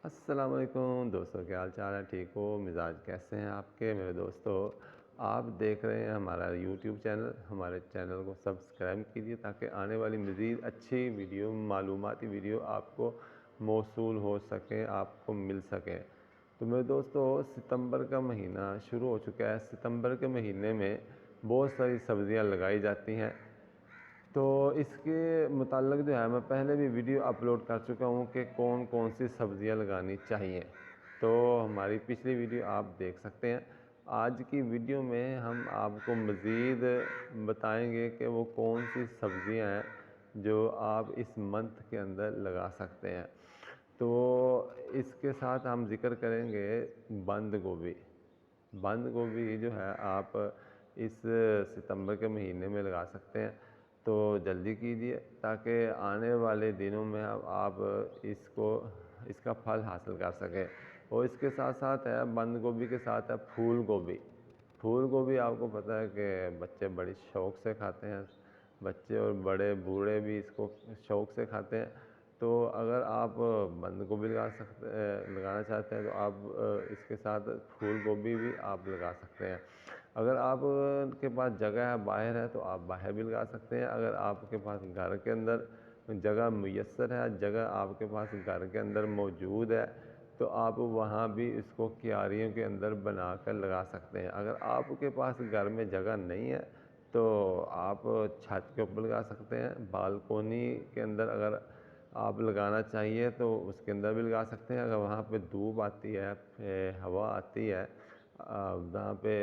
अस्सलाम वालेकुम दोस्तों, क्या हाल चाल है? ठीक हो? मिजाज कैसे हैं आपके मेरे दोस्तों? आप देख रहे हैं हमारा यूट्यूब चैनल। हमारे चैनल को सब्सक्राइब कीजिए ताकि आने वाली मज़ीद अच्छी वीडियो, मालूमाती वीडियो आपको मौसूल हो सके, आपको मिल सके। तो मेरे दोस्तों, सितंबर का महीना शुरू हो चुका है। सितंबर के महीने में बहुत सारी सब्ज़ियाँ लगाई जाती हैं। तो इसके मुताल्लिक़ जो है मैं पहले भी वीडियो अपलोड कर चुका हूँ कि कौन कौन सी सब्ज़ियाँ लगानी चाहिए। तो हमारी पिछली वीडियो आप देख सकते हैं। आज की वीडियो में हम आपको मज़ीद बताएंगे कि वो कौन सी सब्ज़ियाँ हैं जो आप इस मंथ के अंदर लगा सकते हैं। तो इसके साथ हम ज़िक्र करेंगे बंद गोभी। बंद गोभी जो है आप इस सितंबर के महीने में लगा सकते हैं। तो जल्दी कीजिए ताकि आने वाले दिनों में आप इसका फल हासिल कर सकें। और इसके साथ साथ है, बंद गोभी के साथ है फूल गोभी। फूल गोभी आपको पता है कि बच्चे बड़ी शौक़ से खाते हैं। बच्चे और बड़े बूढ़े भी इसको शौक़ से खाते हैं। तो अगर आप बंद गोभी लगाना चाहते हैं तो आप इसके साथ फूल गोभी भी आप लगा सकते हैं। अगर आप के पास जगह है, बाहर है, तो आप बाहर भी लगा सकते हैं। अगर आपके पास घर के अंदर जगह मुयस्सर है, जगह आपके पास घर के अंदर मौजूद है, तो आप वहाँ भी इसको क्यारियों के अंदर बना कर लगा सकते हैं। अगर आपके पास घर में जगह नहीं है तो आप छत के ऊपर लगा सकते हैं। बालकोनी के अंदर अगर आप लगाना चाहिए तो उसके अंदर भी लगा सकते हैं। अगर वहाँ पे धूप आती है, हवा आती है, जहाँ पे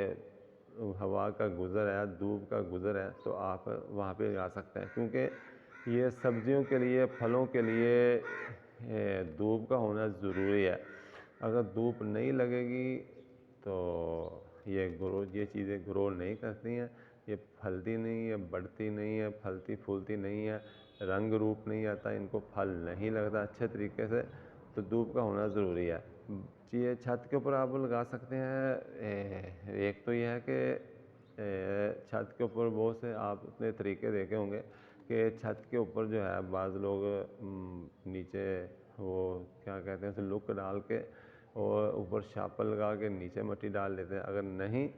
हवा का गुज़र है, धूप का गुज़र है, तो आप वहाँ पे लगा सकते हैं। क्योंकि ये सब्जियों के लिए, फलों के लिए धूप का होना ज़रूरी है। अगर धूप नहीं लगेगी तो ये चीज़ें ग्रो नहीं करती हैं, ये फलती नहीं है, बढ़ती नहीं है, फलती फूलती नहीं है, रंग रूप नहीं आता, इनको फल नहीं लगता अच्छे तरीके से। तो धूप का होना ज़रूरी है। ये छत के ऊपर आप लगा सकते हैं। एक तो ये है कि छत के ऊपर बहुत से आपने तरीके देखे होंगे कि छत के ऊपर जो है बाज़ लोग नीचे वो क्या कहते हैं, उसे लुक डाल के और ऊपर शापर लगा के नीचे मिट्टी डाल देते हैं। अगर नहीं,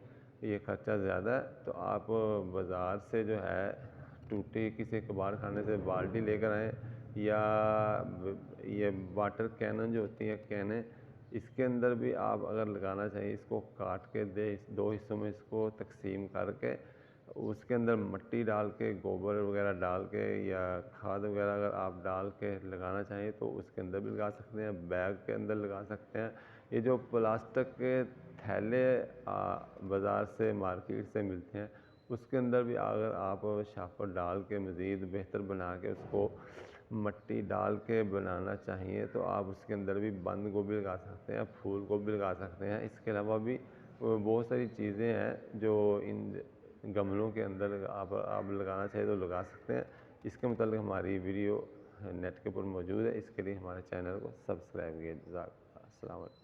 ये खर्चा ज़्यादा है, तो आप बाज़ार से जो है टूटी किसी कबाड़ खाने से बाल्टी लेकर आएँ, या ये वाटर कैनन जो होती है, कैनें, इसके अंदर भी आप अगर लगाना चाहिए, इसको काट के दो हिस्सों में इसको तकसीम करके उसके अंदर मिट्टी डाल के, गोबर वगैरह डाल के या खाद वगैरह अगर आप डाल के लगाना चाहिए तो उसके अंदर भी लगा सकते हैं। बैग के अंदर लगा सकते हैं। ये जो प्लास्टिक के थैले बाज़ार से, मार्केट से मिलते हैं, उसके अंदर भी अगर आप शापर डाल के मज़ीद बेहतर बना के उसको मिट्टी डाल के बनाना चाहिए तो आप उसके अंदर भी बंद गोभी लगा सकते हैं, फूल गोभी लगा सकते हैं। इसके अलावा भी बहुत सारी चीज़ें हैं जो इन गमलों के अंदर आप लगाना चाहिए तो लगा सकते हैं। इसके मतलब हमारी वीडियो नेट के ऊपर मौजूद है। इसके लिए हमारे चैनल को सब्सक्राइब कीजिए। अस्सलाम वालेकुम।